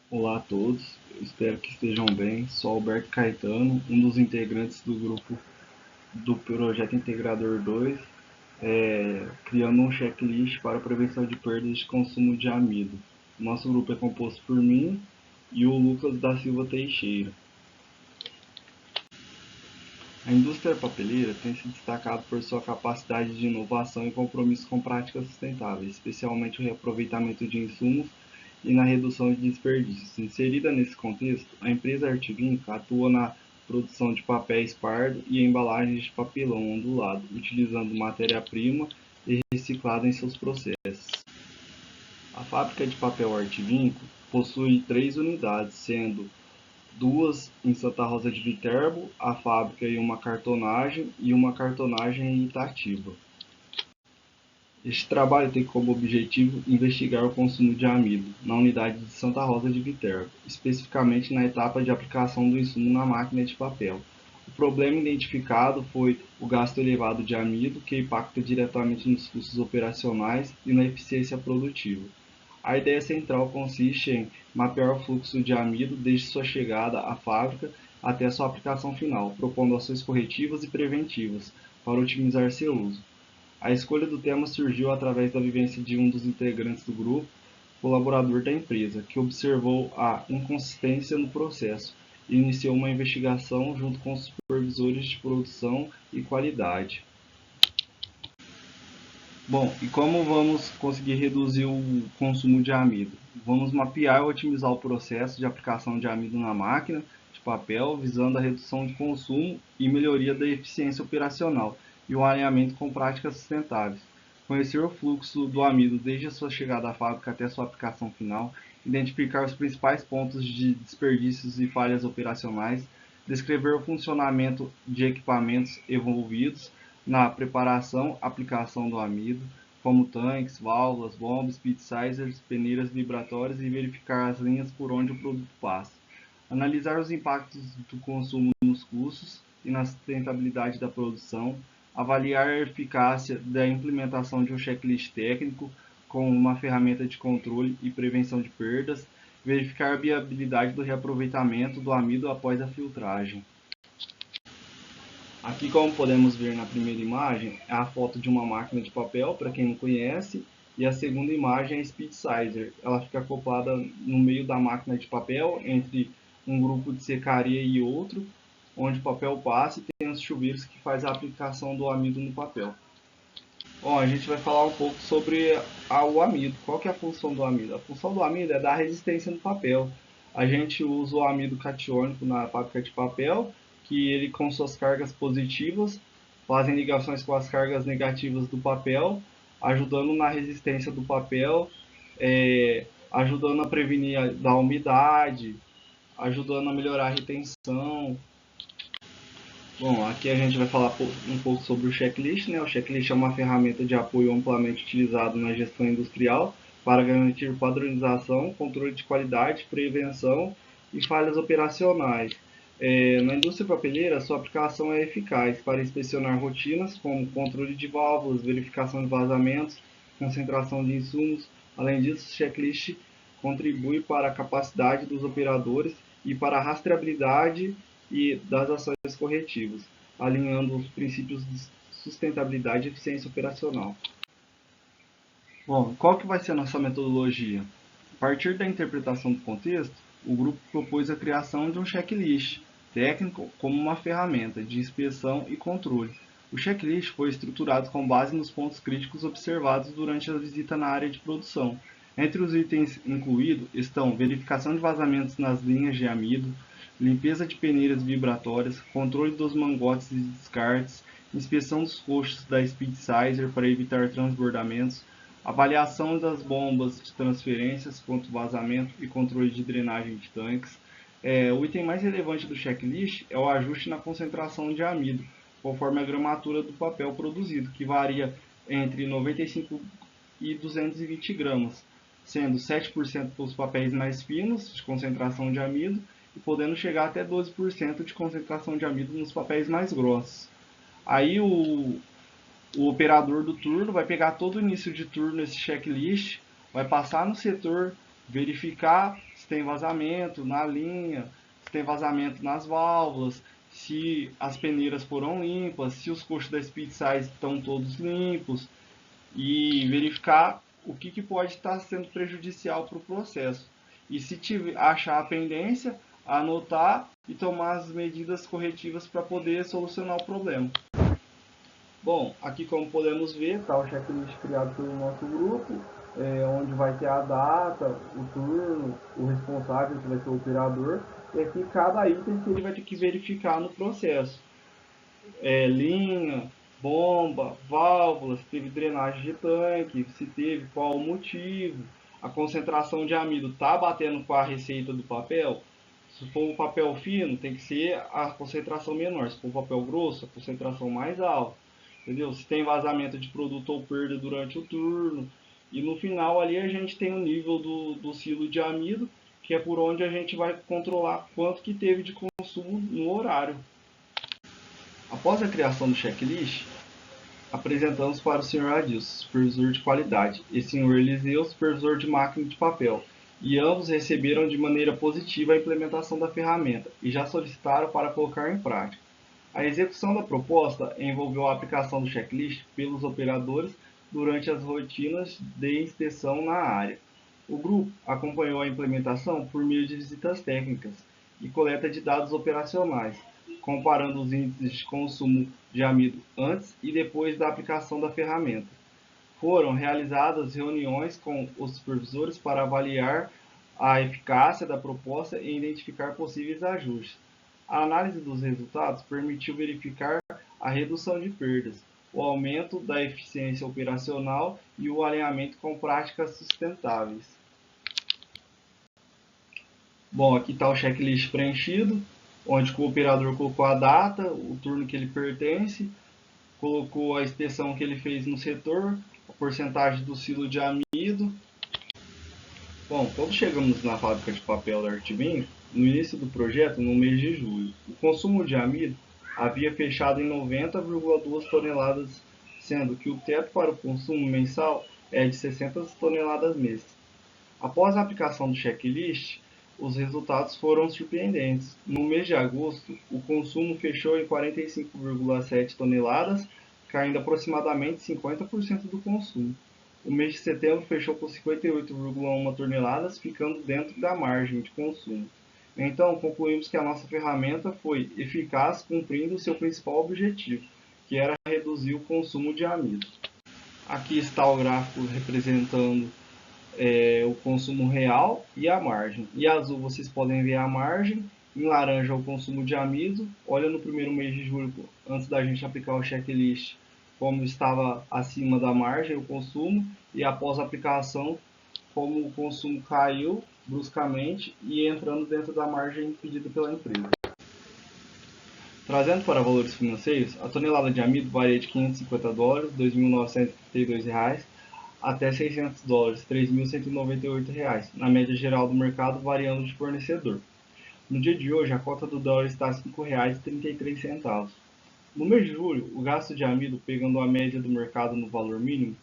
Olá a todos, eu espero que estejam bem. Sou Alberto Caetano, um dos integrantes do grupo do Projeto Integrador 2, criando um checklist para a prevenção de perdas de consumo de amido. Nosso grupo é composto por mim e o Lucas da Silva Teixeira. A indústria papeleira tem se destacado por sua capacidade de inovação e compromisso com práticas sustentáveis, especialmente o reaproveitamento de insumos e na redução de desperdícios. Inserida nesse contexto, a empresa Artivinca atua na produção de papéis pardo e embalagens de papelão ondulado, utilizando matéria-prima e reciclada em seus processos. A fábrica de papel Artivinco possui 3 unidades, sendo duas em Santa Rosa de Viterbo, a fábrica e uma cartonagem em Itatiba. Este trabalho tem como objetivo investigar o consumo de amido na unidade de Santa Rosa de Viterbo, especificamente na etapa de aplicação do insumo na máquina de papel. O problema identificado foi o gasto elevado de amido, que impacta diretamente nos custos operacionais e na eficiência produtiva. A ideia central consiste em mapear o fluxo de amido desde sua chegada à fábrica até sua aplicação final, propondo ações corretivas e preventivas para otimizar seu uso. A escolha do tema surgiu através da vivência de um dos integrantes do grupo, colaborador da empresa, que observou a inconsistência no processo e iniciou uma investigação junto com os supervisores de produção e qualidade. Bom, e como vamos conseguir reduzir o consumo de amido? Vamos mapear e otimizar o processo de aplicação de amido na máquina de papel, visando a redução de consumo e melhoria da eficiência operacional e o alinhamento com práticas sustentáveis. Conhecer o fluxo do amido desde a sua chegada à fábrica até a sua aplicação final, identificar os principais pontos de desperdícios e falhas operacionais, descrever o funcionamento de equipamentos envolvidos na preparação, aplicação do amido, como tanques, válvulas, bombas, pit sizers, peneiras vibratórias e verificar as linhas por onde o produto passa. Analisar os impactos do consumo nos custos e na sustentabilidade da produção, avaliar a eficácia da implementação de um checklist técnico com uma ferramenta de controle e prevenção de perdas, verificar a viabilidade do reaproveitamento do amido após a filtragem. Aqui, como podemos ver na primeira imagem, é a foto de uma máquina de papel, para quem não conhece, e a segunda imagem é a Speed Sizer. Ela fica acoplada no meio da máquina de papel, entre um grupo de secaria e outro, onde o papel passa e tem os chuveiros que faz a aplicação do amido no papel. Bom, a gente vai falar um pouco sobre o amido. Qual que é a função do amido? A função do amido é dar resistência no papel. A gente usa o amido catiônico na fábrica de papel, que ele com suas cargas positivas fazem ligações com as cargas negativas do papel, ajudando na resistência do papel, ajudando a prevenir da umidade, ajudando a melhorar a retenção. Bom, aqui a gente vai falar um pouco sobre o checklist, né? O checklist é uma ferramenta de apoio amplamente utilizado na gestão industrial para garantir padronização, controle de qualidade, prevenção e falhas operacionais. Na indústria papeleira, sua aplicação é eficaz para inspecionar rotinas como controle de válvulas, verificação de vazamentos, concentração de insumos. Além disso, o checklist contribui para a capacidade dos operadores e para a rastreabilidade e das ações corretivas, alinhando os princípios de sustentabilidade e eficiência operacional. Bom, qual que vai ser a nossa metodologia? A partir da interpretação do contexto, o grupo propôs a criação de um checklist técnico como uma ferramenta de inspeção e controle. O checklist foi estruturado com base nos pontos críticos observados durante a visita na área de produção. Entre os itens incluídos estão verificação de vazamentos nas linhas de amido, limpeza de peneiras vibratórias, controle dos mangotes e descartes, inspeção dos coxos da Speed Sizer para evitar transbordamentos, avaliação das bombas de transferências, quanto vazamento e controle de drenagem de tanques. O item mais relevante do checklist é o ajuste na concentração de amido, conforme a gramatura do papel produzido, que varia entre 95 e 220 gramas, sendo 7% para os papéis mais finos, de concentração de amido, e podendo chegar até 12% de concentração de amido nos papéis mais grossos. Aí o operador do turno vai pegar todo o início de turno nesse checklist, vai passar no setor, verificar se se tem vazamento na linha, se tem vazamento nas válvulas, se as peneiras foram limpas, se os coxos da speed size estão todos limpos, e verificar o que pode estar sendo prejudicial para o processo. E se achar a pendência, anotar e tomar as medidas corretivas para poder solucionar o problema. Bom, aqui como podemos ver, está o checklist criado pelo nosso grupo, onde vai ter a data, o turno, o responsável, que vai ser o operador, e aqui cada item que ele vai ter que verificar no processo. Linha, bomba, válvulas, se teve drenagem de tanque, se teve, qual o motivo, a concentração de amido está batendo com a receita do papel. Se for um papel fino, tem que ser a concentração menor. Se for um papel grosso, a concentração mais alta. Entendeu? Se tem vazamento de produto ou perda durante o turno. E no final ali a gente tem o nível do silo de amido, que é por onde a gente vai controlar quanto que teve de consumo no horário. Após a criação do checklist, apresentamos para o Sr. Adilson, supervisor de qualidade, e Sr. Eliseu, supervisor de máquina de papel, e ambos receberam de maneira positiva a implementação da ferramenta e já solicitaram para colocar em prática. A execução da proposta envolveu a aplicação do checklist pelos operadores durante as rotinas de inspeção na área. O grupo acompanhou a implementação por meio de visitas técnicas e coleta de dados operacionais, comparando os índices de consumo de amido antes e depois da aplicação da ferramenta. Foram realizadas reuniões com os supervisores para avaliar a eficácia da proposta e identificar possíveis ajustes. A análise dos resultados permitiu verificar a redução de perdas, o aumento da eficiência operacional e o alinhamento com práticas sustentáveis. Bom, aqui está o checklist preenchido, onde o operador colocou a data, o turno que ele pertence, colocou a inspeção que ele fez no setor, a porcentagem do silo de amido. Bom, quando chegamos na fábrica de papel da Artvinho, no início do projeto, no mês de julho, o consumo de amido havia fechado em 90,2 toneladas, sendo que o teto para o consumo mensal é de 60 toneladas mês. Após a aplicação do checklist, os resultados foram surpreendentes. No mês de agosto, o consumo fechou em 45,7 toneladas, caindo aproximadamente 50% do consumo. O mês de setembro fechou com 58,1 toneladas, ficando dentro da margem de consumo. Então, concluímos que a nossa ferramenta foi eficaz, cumprindo seu principal objetivo, que era reduzir o consumo de amido. Aqui está o gráfico representando o consumo real e a margem. Em azul vocês podem ver a margem, em laranja o consumo de amido. Olha no primeiro mês de julho, antes da gente aplicar o checklist, como estava acima da margem o consumo, e após a aplicação, como o consumo caiu bruscamente e entrando dentro da margem pedida pela empresa. Trazendo para valores financeiros, a tonelada de amido varia de $550, R$ 2.932, até $600, R$ 3.198, na média geral do mercado, variando de fornecedor. No dia de hoje, a cota do dólar está a R$ 5,33. No mês de julho, o gasto de amido, pegando a média do mercado no valor mínimo,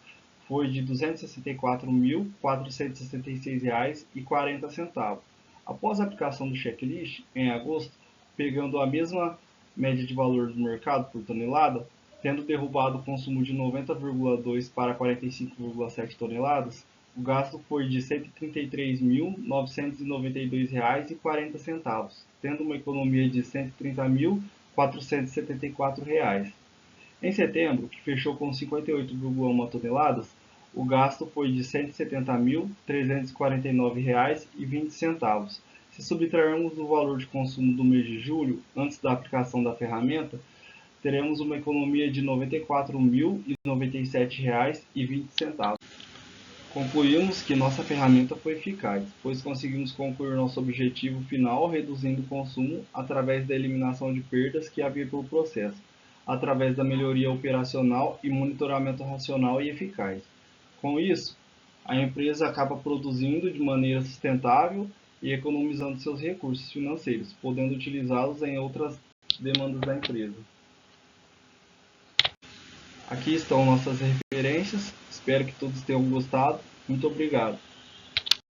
foi de R$ 264.466,40. Após a aplicação do checklist, em agosto, pegando a mesma média de valor do mercado por tonelada, tendo derrubado o consumo de 90,2 para 45,7 toneladas, o gasto foi de R$ 133.992,40, tendo uma economia de R$ 130.474. Em setembro, que fechou com 58,1 toneladas, o gasto foi de R$ 170.349,20. Se subtrairmos o valor de consumo do mês de julho, antes da aplicação da ferramenta, teremos uma economia de R$ 94.097,20. Concluímos que nossa ferramenta foi eficaz, pois conseguimos concluir nosso objetivo final reduzindo o consumo através da eliminação de perdas que havia pelo processo, através da melhoria operacional e monitoramento racional e eficaz. Com isso, a empresa acaba produzindo de maneira sustentável e economizando seus recursos financeiros, podendo utilizá-los em outras demandas da empresa. Aqui estão nossas referências, espero que todos tenham gostado. Muito obrigado.